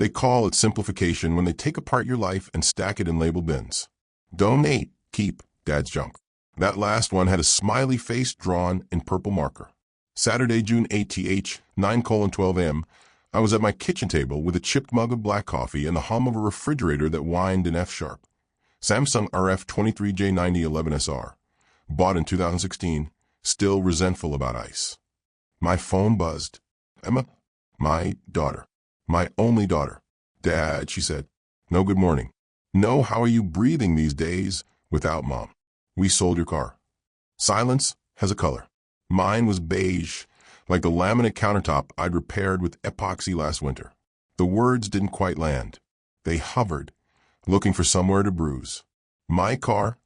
They call it simplification when they take apart your life and stack it in label bins. Donate, keep, Dad's junk. That last one had a smiley face drawn in purple marker. Saturday, June 8th, 9:12 a.m., I was at my kitchen table with a chipped mug of black coffee and the hum of a refrigerator that whined in F-sharp. Samsung RF23J9011SR. Bought in 2016. Still resentful about ice. My phone buzzed. Emma? My daughter. My only daughter. Dad, she said. No good morning. No, how are you breathing these days without Mom? We sold your car. Silence has a color. Mine was beige, like the laminate countertop I'd repaired with epoxy last winter. The words didn't quite land. They hovered, looking for somewhere to bruise. My car?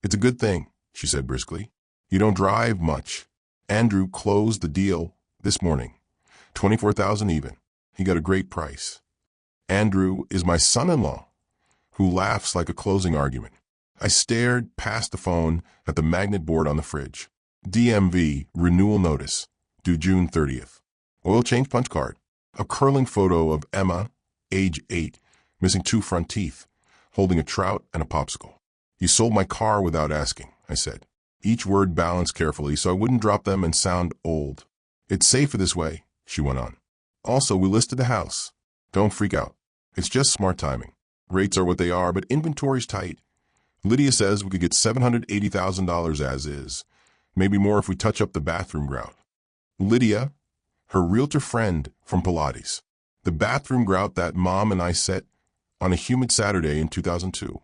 It's a good thing, she said briskly. You don't drive much. Andrew closed the deal this morning. $24,000 even. He got a great price. Andrew is my son-in-law, who laughs like a closing argument. I stared past the phone at the magnet board on the fridge. DMV renewal notice, due June 30th. Oil change punch card. A curling photo of Emma, age 8, missing 2 front teeth, holding a trout and a popsicle. You sold my car without asking, I said. Each word balanced carefully so I wouldn't drop them and sound old. It's safer this way, she went on. Also, we listed the house. Don't freak out. It's just smart timing. Rates are what they are, but inventory's tight. Lydia says we could get $780,000 as is. Maybe more if we touch up the bathroom grout. Lydia, her realtor friend from Pilates. The bathroom grout that Mom and I set on a humid Saturday in 2002,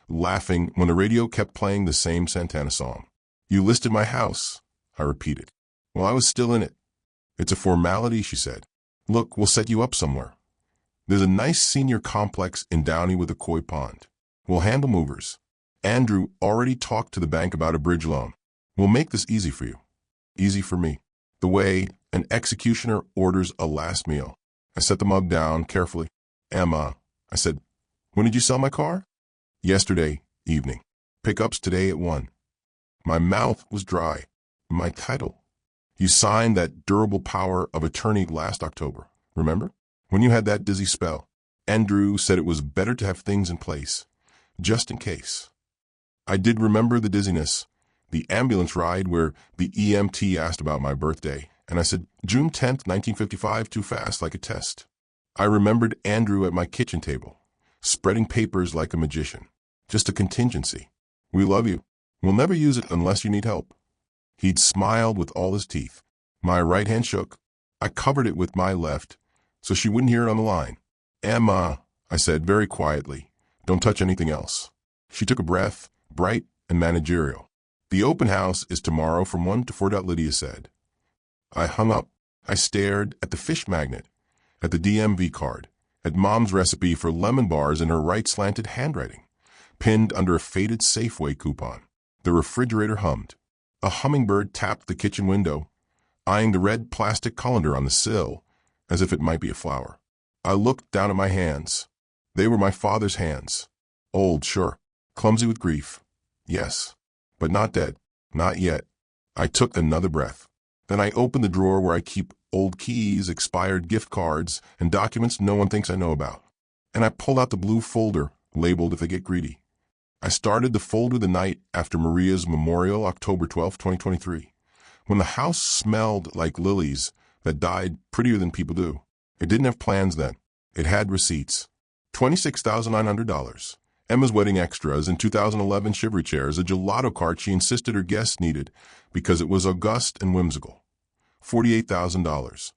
laughing when the radio kept playing the same Santana song. You listed my house, I repeated. Well, I was still in it. It's a formality, she said. Look, we'll set you up somewhere. There's a nice senior complex in Downey with a koi pond. We'll handle movers. Andrew already talked to the bank about a bridge loan. We'll make this easy for you. Easy for me. The way an executioner orders a last meal. I set the mug down carefully. Emma, I said, when did you sell my car? Yesterday evening. Pickups today at 1. My mouth was dry. My title. You signed that durable power of attorney last October. Remember? When you had that dizzy spell. Andrew said it was better to have things in place. Just in case. I did remember the dizziness. The ambulance ride where the EMT asked about my birthday, and I said, June 10th, 1955, too fast, like a test. I remembered Andrew at my kitchen table, spreading papers like a magician. Just a contingency. We love you. We'll never use it unless you need help. He'd smiled with all his teeth. My right hand shook. I covered it with my left, so she wouldn't hear it on the line. Emma, I said very quietly, don't touch anything else. She took a breath, bright and managerial. The open house is tomorrow from 1 to 4. Lydia said. I hung up. I stared at the fish magnet, at the DMV card, at Mom's recipe for lemon bars in her right slanted handwriting, pinned under a faded Safeway coupon. The refrigerator hummed. A hummingbird tapped the kitchen window, eyeing the red plastic colander on the sill as if it might be a flower. I looked down at my hands. They were my father's hands. Old, sure. Clumsy with grief. Yes. But not dead. Not yet. I took another breath. Then I opened the drawer where I keep old keys, expired gift cards, and documents no one thinks I know about. And I pulled out the blue folder, labeled if they get greedy. I started the folder the night after Maria's memorial, October 12, 2023, when the house smelled like lilies that died prettier than people do. It didn't have plans then. It had receipts. $26,900. Emma's wedding extras in 2011 chivalry chairs, a gelato cart she insisted her guests needed because it was august and whimsical. $48,000.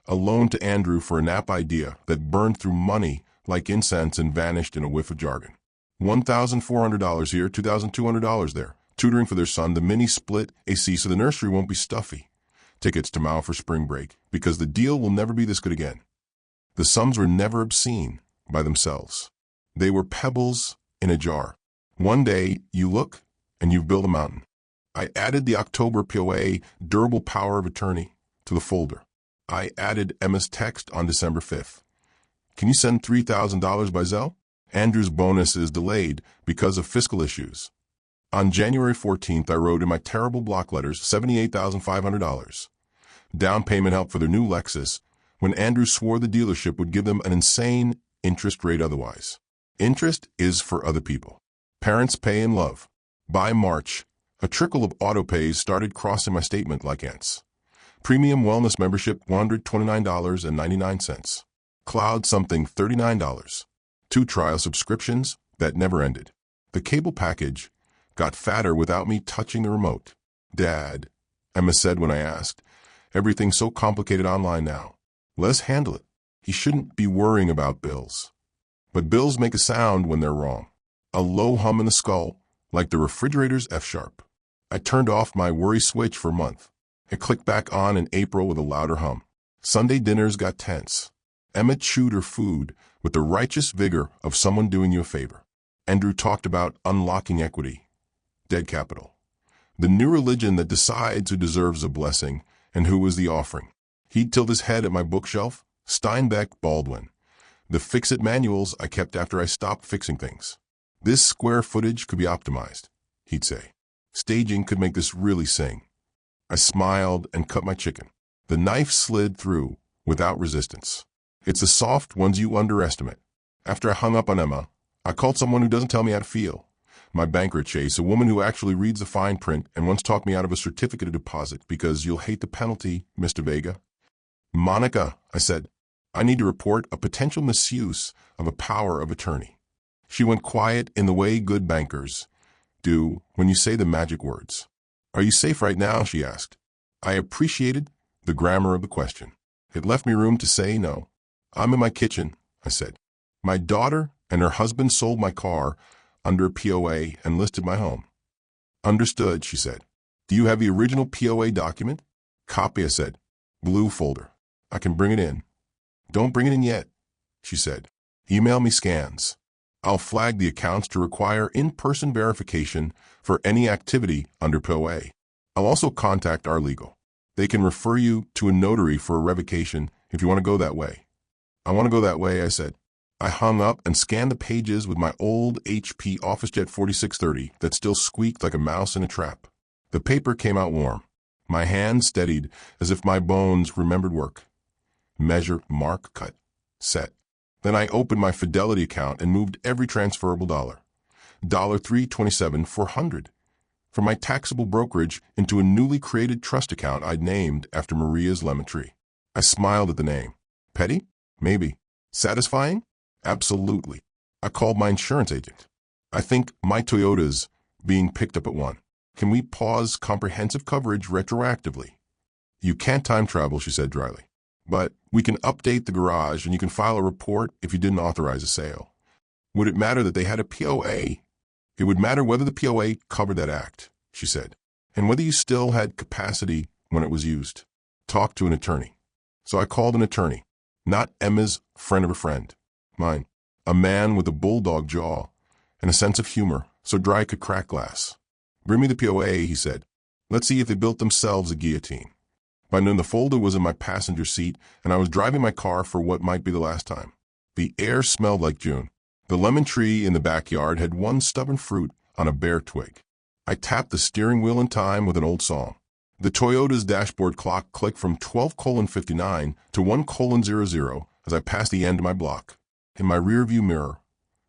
A loan to Andrew for a nap idea that burned through money like incense and vanished in a whiff of jargon. $1,400 here, $2,200 there. Tutoring for their son, the mini split AC so the nursery won't be stuffy. Tickets to Mao for spring break, because the deal will never be this good again. The sums were never obscene by themselves. They were pebbles in a jar. One day, you look, and you've built a mountain. I added the October POA, durable power of attorney, to the folder. I added Emma's text on December 5th. Can you send $3,000 by Zelle? Andrew's bonus is delayed because of fiscal issues. On January 14th, I wrote in my terrible block letters $78,500. Down payment help for their new Lexus, when Andrew swore the dealership would give them an insane interest rate otherwise. Interest is for other people. Parents pay in love. By March, a trickle of auto-pays started crossing my statement like ants. Premium wellness membership, $129.99. Cloud something, $39. 2 trial subscriptions that never ended. The cable package got fatter without me touching the remote. Dad, Emma said when I asked, everything's so complicated online now. Les handle it. He shouldn't be worrying about bills. But bills make a sound when they're wrong. A low hum in the skull, like the refrigerator's F-sharp. I turned off my worry switch for a month. It clicked back on in April with a louder hum. Sunday dinners got tense. Emma chewed her food with the righteous vigor of someone doing you a favor. Andrew talked about unlocking equity, dead capital. The new religion that decides who deserves a blessing and who is the offering. He'd tilt his head at my bookshelf, Steinbeck, Baldwin. The fix-it manuals I kept after I stopped fixing things. This square footage could be optimized, he'd say. Staging could make this really sing. I smiled and cut my chicken. The knife slid through without resistance. It's the soft ones you underestimate. After I hung up on Emma, I called someone who doesn't tell me how to feel. My banker at Chase, a woman who actually reads the fine print and once talked me out of a certificate of deposit because you'll hate the penalty, Mr. Vega. Monica, I said, I need to report a potential misuse of a power of attorney. She went quiet in the way good bankers do when you say the magic words. Are you safe right now? She asked. I appreciated the grammar of the question. It left me room to say no. I'm in my kitchen, I said. My daughter and her husband sold my car under a POA and listed my home. Understood, she said. Do you have the original POA document? Copy, I said. Blue folder. I can bring it in. Don't bring it in yet, she said. Email me scans. I'll flag the accounts to require in-person verification for any activity under POA. I'll also contact our legal. They can refer you to a notary for a revocation if you want to go that way. I want to go that way, I said. I hung up and scanned the pages with my old HP OfficeJet 4630 that still squeaked like a mouse in a trap. The paper came out warm. My hand steadied as if my bones remembered work. Measure, mark, cut, set. Then I opened my Fidelity account and moved every transferable dollar. $327,400 from my taxable brokerage into a newly created trust account I'd named after Maria's lemon tree. I smiled at the name. Petty? Maybe. Satisfying? Absolutely. I called my insurance agent. I think my Toyota's being picked up at 1. Can we pause comprehensive coverage retroactively? You can't time travel, she said dryly. But we can update the garage and you can file a report if you didn't authorize a sale. Would it matter that they had a POA? It would matter whether the POA covered that act, she said, and whether you still had capacity when it was used. Talk to an attorney. So I called an attorney, not Emma's friend of a friend, mine, a man with a bulldog jaw and a sense of humor so dry could crack glass. Bring me the POA, he said. Let's see if they built themselves a guillotine. By noon, the folder was in my passenger seat, and I was driving my car for what might be the last time. The air smelled like June. The lemon tree in the backyard had one stubborn fruit on a bare twig. I tapped the steering wheel in time with an old song. The Toyota's dashboard clock clicked from 12:59 to 1:00 as I passed the end of my block. In my rearview mirror,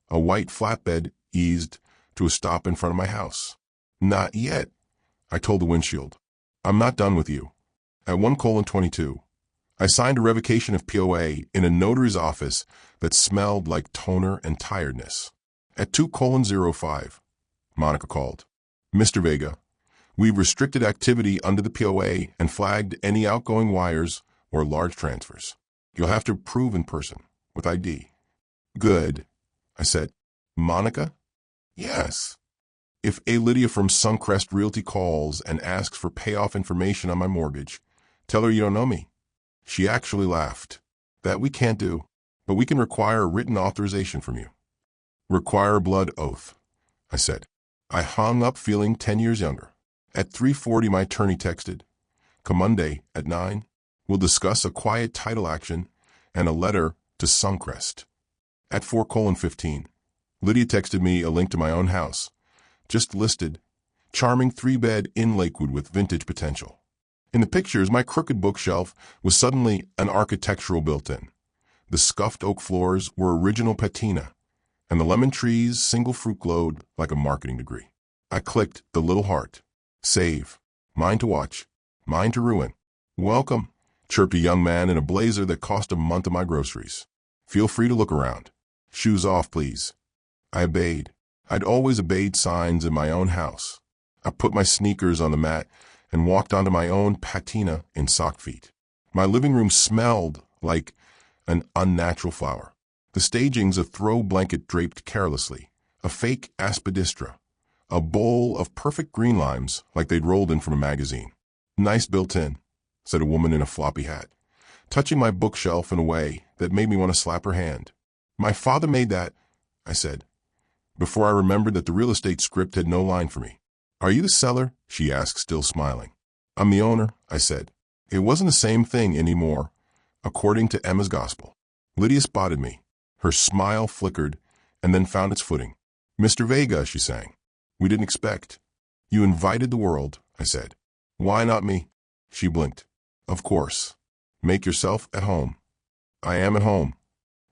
a white flatbed eased to a stop in front of my house. Not yet, I told the windshield. I'm not done with you. At 1:22, I signed a revocation of POA in a notary's office that smelled like toner and tiredness. At 2:05, Monica called. Mr. Vega, we've restricted activity under the POA and flagged any outgoing wires or large transfers. You'll have to prove in person with ID. Good, I said. Monica? Yes. If A. Lydia from Suncrest Realty calls and asks for payoff information on my mortgage, tell her you don't know me. She actually laughed. That we can't do, but we can require a written authorization from you. Require a blood oath, I said. I hung up feeling 10 years younger. At 3:40, my attorney texted, come Monday at 9, we'll discuss a quiet title action and a letter to Suncrest. At 4:15, Lydia texted me a link to my own house, just listed, charming 3-bed in Lakewood with vintage potential. In the pictures, my crooked bookshelf was suddenly an architectural built-in. The scuffed oak floors were original patina, and the lemon trees single fruit glowed like a marketing degree. I clicked the little heart. Save. Mine to watch. Mine to ruin. Welcome, chirped a young man in a blazer that cost a month of my groceries. Feel free to look around. Shoes off, please. I obeyed. I'd always obeyed signs in my own house. I put my sneakers on the mat and walked onto my own patina in socked feet. My living room smelled like an unnatural flower. The staging's a throw blanket draped carelessly, a fake aspidistra, a bowl of perfect green limes like they'd rolled in from a magazine. Nice built-in, said a woman in a floppy hat, touching my bookshelf in a way that made me want to slap her hand. My father made that, I said, before I remembered that the real estate script had no line for me. Are you the seller? She asked, still smiling. I'm the owner, I said. It wasn't the same thing anymore, according to Emma's gospel. Lydia spotted me. Her smile flickered and then found its footing. Mr. Vega, she sang. We didn't expect. You invited the world, I said. Why not me? She blinked. Of course. Make yourself at home. I am at home.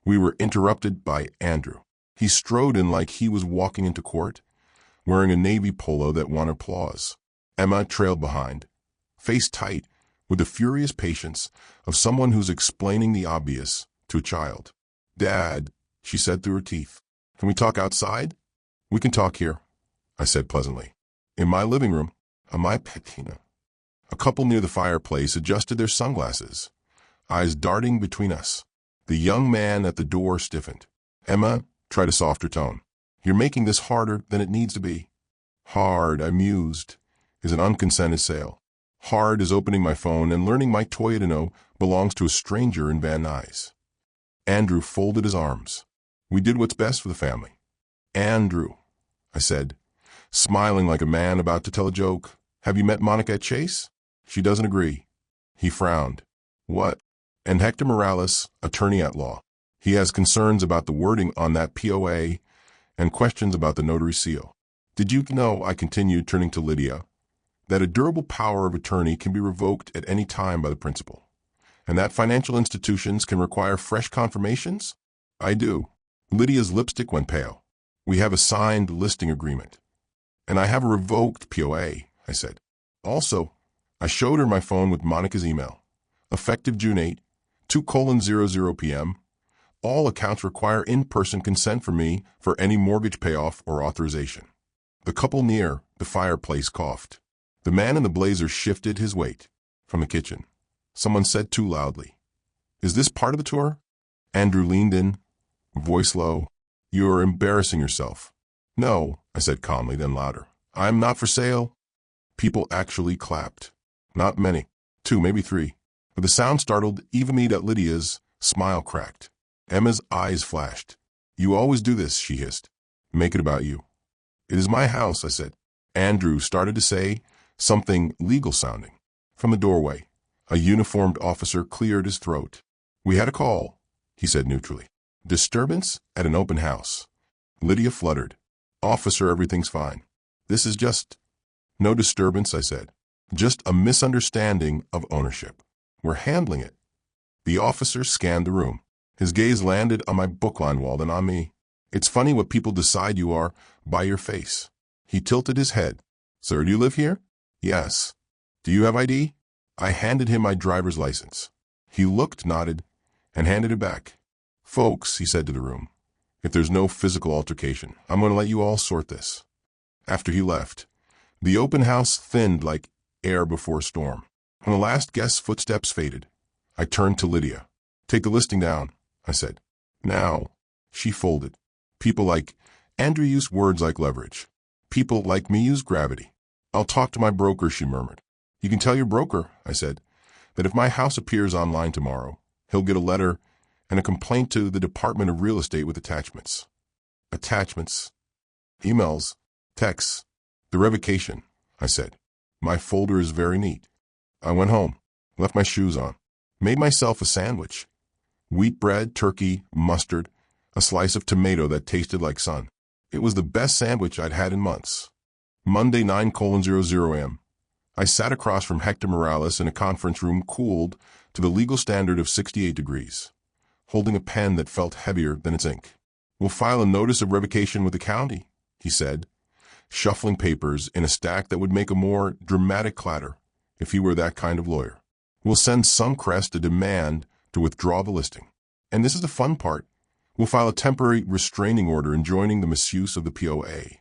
We were interrupted by Andrew. He strode in like he was walking into court, wearing a navy polo that won applause. Emma trailed behind, face tight, with the furious patience of someone who's explaining the obvious to a child. Dad, she said through her teeth, can we talk outside? We can talk here, I said pleasantly. In my living room, on my patina. A couple near the fireplace adjusted their sunglasses, eyes darting between us. The young man at the door stiffened. Emma tried a softer tone. You're making this harder than it needs to be. Hard, I mused, is an unconsented sale. Hard is opening my phone and learning my Toyota belongs to a stranger in Van Nuys. Andrew folded his arms. We did what's best for the family. Andrew, I said, smiling like a man about to tell a joke. Have you met Monica at Chase? She doesn't agree. He frowned. What? And Hector Morales, attorney at law. He has concerns about the wording on that POA and questions about the notary seal. Did you know, I continued, turning to Lydia, that a durable power of attorney can be revoked at any time by the principal, and that financial institutions can require fresh confirmations? I do. Lydia's lipstick went pale. We have a signed listing agreement. And I have a revoked POA, I said. Also, I showed her my phone with Monica's email. Effective June 8, 2:00 p.m. All accounts require in-person consent from me for any mortgage payoff or authorization. The couple near the fireplace coughed. The man in the blazer shifted his weight. From the kitchen, someone said too loudly, Is this part of the tour? Andrew leaned in, voice low. You're embarrassing yourself. No, I said calmly, then louder. I'm not for sale. People actually clapped. Not many. 2, maybe 3. But the sound startled even me that Lydia's smile cracked. Emma's eyes flashed. You always do this, she hissed. Make it about you. It is my house, I said. Andrew started to say something legal sounding. From the doorway, a uniformed officer cleared his throat. We had a call, he said neutrally. Disturbance at an open house. Lydia fluttered. Officer, everything's fine. This is just... No disturbance, I said. Just a misunderstanding of ownership. We're handling it. The officer scanned the room. His gaze landed on my bookline wall, then on me. It's funny what people decide you are by your face. He tilted his head. Sir, do you live here? Yes. Do you have ID? I handed him my driver's license. He looked, nodded, and handed it back. Folks, he said to the room, if there's no physical altercation, I'm going to let you all sort this. After he left, the open house thinned like air before a storm. When the last guest's footsteps faded, I turned to Lydia. Take the listing down, I said. Now, she folded. People like Andrew use words like leverage. People like me use gravity. I'll talk to my broker, she murmured. You can tell your broker, I said, that if my house appears online tomorrow, he'll get a letter and a complaint to the Department of Real Estate with attachments. Attachments. Emails. Texts. The revocation, I said. My folder is very neat. I went home, left my shoes on, made myself a sandwich. Wheat bread, turkey, mustard, a slice of tomato that tasted like sun. It was the best sandwich I'd had in months. Monday 9:00 a.m. I sat across from Hector Morales in a conference room cooled to the legal standard of 68 degrees. holding a pen that felt heavier than its ink. "We'll file a notice of revocation with the county," he said, shuffling papers in a stack that would make a more dramatic clatter if he were that kind of lawyer. "We'll send Suncrest a demand to withdraw the listing. And this is the fun part. We'll file a temporary restraining order enjoining the misuse of the POA.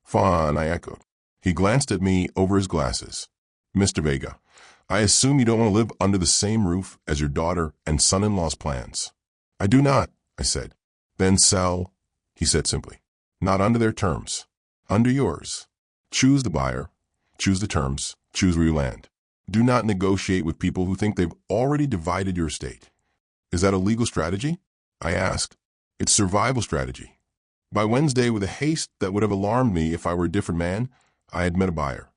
"Fun," I echoed. He glanced at me over his glasses. "Mr. Vega, I assume you don't want to live under the same roof as your daughter and son-in-law's plans." "I do not," I said. "Then sell," he said simply. "Not under their terms. Under yours. Choose the buyer, choose the terms, choose where you land. Do not negotiate with people who think they've already divided your estate." "Is that a legal strategy?" I asked. "It's survival strategy." By Wednesday, with a haste that would have alarmed me if I were a different man, I had met a buyer.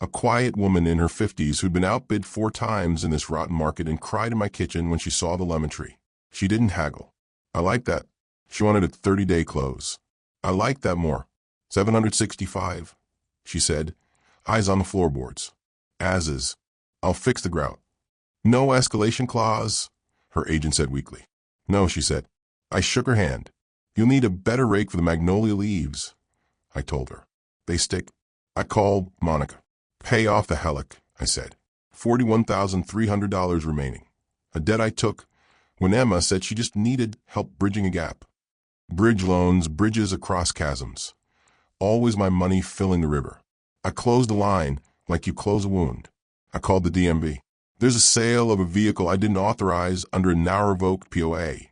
A quiet woman in her 50s who'd been outbid 4 times in this rotten market and cried in my kitchen when she saw the lemon tree. She didn't haggle. I liked that. She wanted a 30-day close. I liked that more. $765, she said, eyes on the floorboards. "As is. I'll fix the grout." "No escalation clause," her agent said weakly. "No," she said. I shook her hand. "You'll need a better rake for the magnolia leaves," I told her. "They stick." I called Monica. "Pay off the Helic," I said. $41,300 remaining. A debt I took when Emma said she just needed help bridging a gap. Bridge loans, bridges across chasms. Always my money filling the river. I closed the line like you close a wound. I called the DMV. "There's a sale of a vehicle I didn't authorize under a now revoked POA,"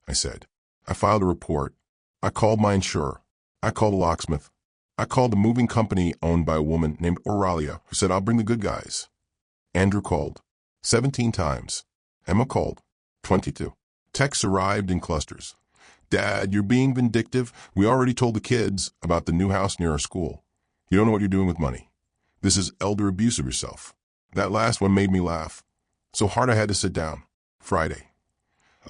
I said. I filed a report. I called my insurer. I called a locksmith. I called a moving company owned by a woman named Auralia who said, "I'll bring the good guys." Andrew called 17 times. Emma called 22. Texts arrived in clusters. "Dad, you're being vindictive. We already told the kids about the new house near our school. You don't know what you're doing with money. This is elder abuse of yourself." That last one made me laugh. So hard I had to sit down. Friday.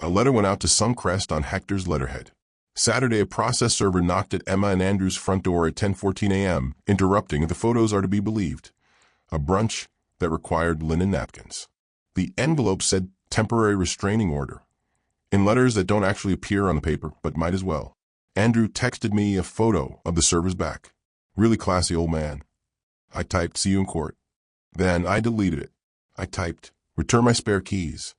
A letter went out to Suncrest on Hector's letterhead. Saturday, a process server knocked at Emma and Andrew's front door at 10:14 a.m., interrupting, if the photos are to be believed, a brunch that required linen napkins. The envelope said temporary restraining order, in letters that don't actually appear on the paper, but might as well. Andrew texted me a photo of the server's back. Really classy old man. I typed, "See you in court." Then I deleted it. I typed, "Return my spare keys."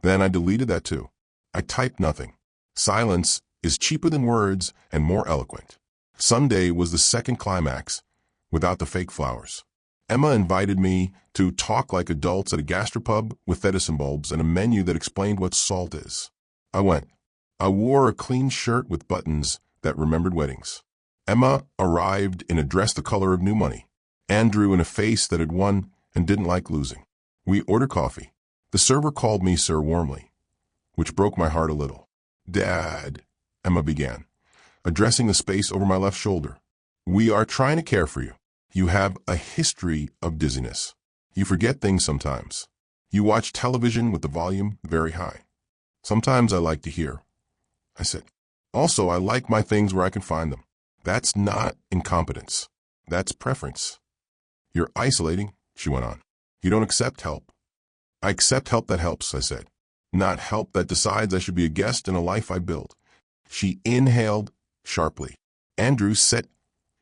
Then I deleted that too. I typed nothing. Silence is cheaper than words and more eloquent. Sunday was the second climax, without the fake flowers. Emma invited me to talk like adults at a gastropub with Edison bulbs and a menu that explained what salt is. I went. I wore a clean shirt with buttons that remembered weddings. Emma arrived in a dress the color of new money. Andrew in a face that had won and didn't like losing. We ordered coffee. The server called me sir warmly, which broke my heart a little. "Dad," Emma began, addressing the space over my left shoulder. "We are trying to care for you. You have a history of dizziness. You forget things sometimes. You watch television with the volume very high. Sometimes I like to hear," I said. "Also, I like my things where I can find them. That's not incompetence. That's preference. You're isolating," she went on. "You don't accept help." "I accept help that helps," I said. "Not help that decides I should be a guest in a life I built." She inhaled sharply. Andrew set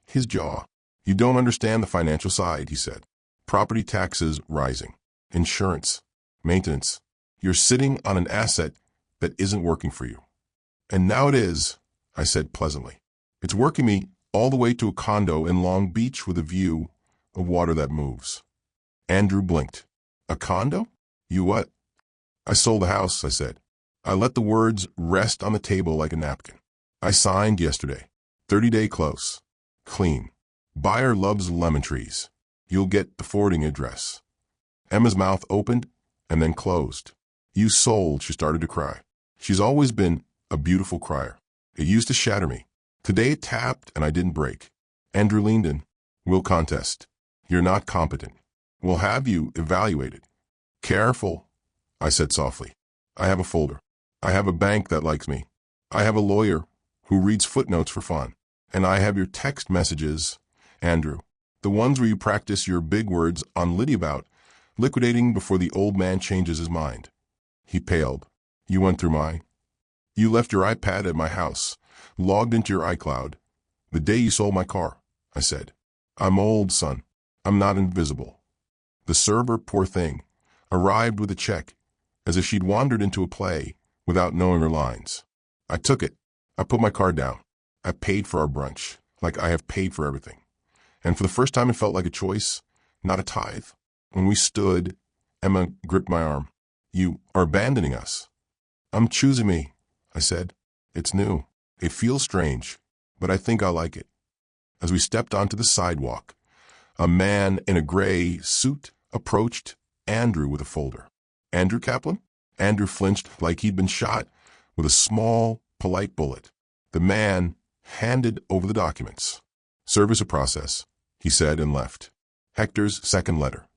his jaw. "You don't understand the financial side," he said. "Property taxes rising. Insurance. Maintenance. You're sitting on an asset that isn't working for you." "And now it is," I said pleasantly. "It's working me all the way to a condo in Long Beach with a view of water that moves." Andrew blinked. "A condo? You what?" "I sold the house," I said. I let the words rest on the table like a napkin. "I signed yesterday. 30-day close. Clean. Buyer loves lemon trees. You'll get the forwarding address." Emma's mouth opened and then closed. "You sold," she started to cry. She's always been a beautiful crier. It used to shatter me. Today it tapped and I didn't break. Andrew leaned in. "We'll contest. You're not competent. We'll have you evaluated." "Careful," I said softly. "I have a folder. I have a bank that likes me. I have a lawyer who reads footnotes for fun. And I have your text messages, Andrew. The ones where you practice your big words on Liddy about liquidating before the old man changes his mind." He paled. You went through my... You left your iPad at my house, logged into your iCloud, the day you sold my car, I said. I'm old, son. I'm not invisible. The server, poor thing, arrived with a check, as if she'd wandered into a play without knowing her lines. I took it. I put my card down. I paid for our brunch, like I have paid for everything. And for the first time it felt like a choice, not a tithe. When we stood, Emma gripped my arm. You are abandoning us. I'm choosing me, I said. It's new. It feels strange, but I think I like it. As we stepped onto the sidewalk, a man in a gray suit approached Andrew with a folder. Andrew Kaplan? Andrew flinched like he'd been shot with a small, polite bullet. The man handed over the documents. Service of process, he said, and left. Hector's second letter.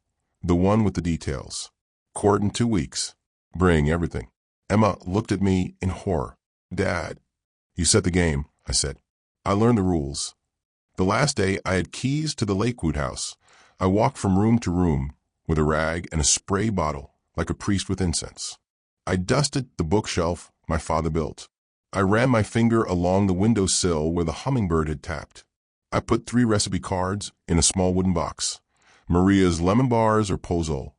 The one with the details. Court in 2 weeks. Bring everything. Emma looked at me in horror. Dad. You set the game, I said. I learned the rules. The last day I had keys to the Lakewood house. I walked from room to room with a rag and a spray bottle like a priest with incense. I dusted the bookshelf my father built. I ran my finger along the windowsill where the hummingbird had tapped. I put 3 recipe cards in a small wooden box. Maria's lemon bars or pozole,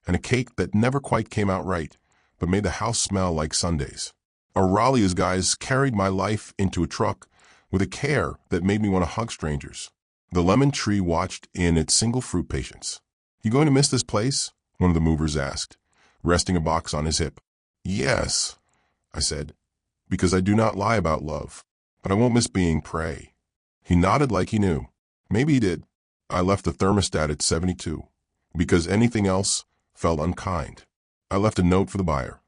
and a cake that never quite came out right, but made the house smell like Sundays. Aurelia's guys carried my life into a truck with a care that made me want to hug strangers. The lemon tree watched in its single fruit patience. You going to miss this place? One of the movers asked, resting a box on his hip. Yes, I said, because I do not lie about love, but I won't miss being prey. He nodded like he knew. Maybe he did. I left the thermostat at 72, because anything else felt unkind. I left a note for the buyer.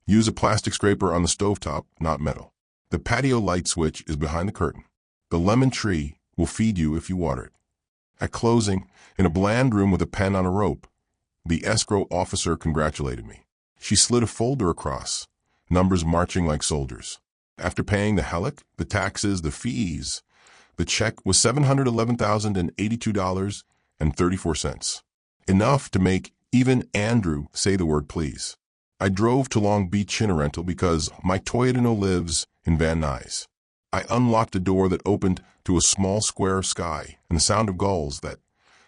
Use a plastic scraper on the stovetop, not metal. The patio light switch is behind the curtain. The lemon tree will feed you if you water it. At closing, in a bland room with a pen on a rope, the escrow officer congratulated me. She slid a folder across, numbers marching like soldiers. After paying the HELOC, the taxes, the fees, the check was $711,082.34. Enough to make even Andrew say the word please. I drove to Long Beach in a rental because my Toyota lives in Van Nuys. I unlocked a door that opened to a small square of sky and the sound of gulls that,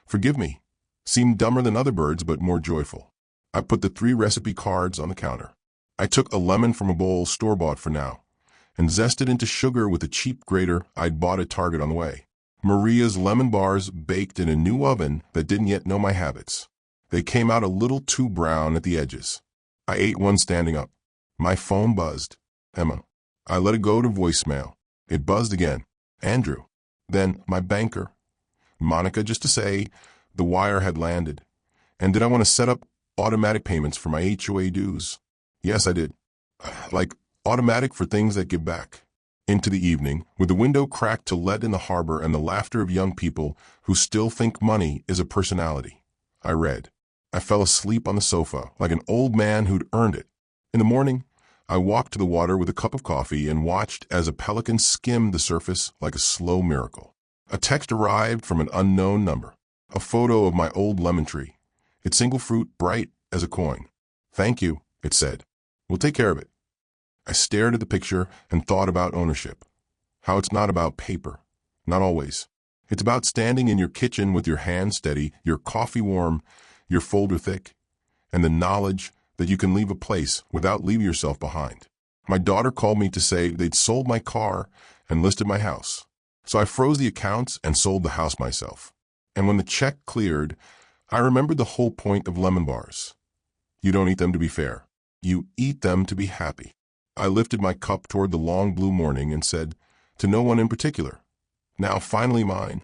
forgive me, seemed dumber than other birds but more joyful. I put the 3 recipe cards on the counter. I took a lemon from a bowl store-bought for now and zested into sugar with a cheap grater I'd bought at Target on the way. Maria's lemon bars baked in a new oven that didn't yet know my habits. They came out a little too brown at the edges. I ate one standing up. My phone buzzed. Emma. I let it go to voicemail. It buzzed again. Andrew. Then my banker. Monica, just to say the wire had landed. And did I want to set up automatic payments for my HOA dues? Yes, I did. Like automatic for things that give back. Into the evening, with the window cracked to let in the harbor and the laughter of young people who still think money is a personality, I read. I fell asleep on the sofa like an old man who'd earned it. In the morning, I walked to the water with a cup of coffee and watched as a pelican skimmed the surface like a slow miracle. A text arrived from an unknown number. A photo of my old lemon tree, its single fruit bright as a coin. Thank you, it said. We'll take care of it. I stared at the picture and thought about ownership. How it's not about paper. Not always. It's about standing in your kitchen with your hands steady, your coffee warm, your folder thick, and the knowledge that you can leave a place without leaving yourself behind. My daughter called me to say they'd sold my car and listed my house. So I froze the accounts and sold the house myself. And when the check cleared, I remembered the whole point of lemon bars. You don't eat them to be fair. You eat them to be happy. I lifted my cup toward the long blue morning and said, to no one in particular, now finally mine.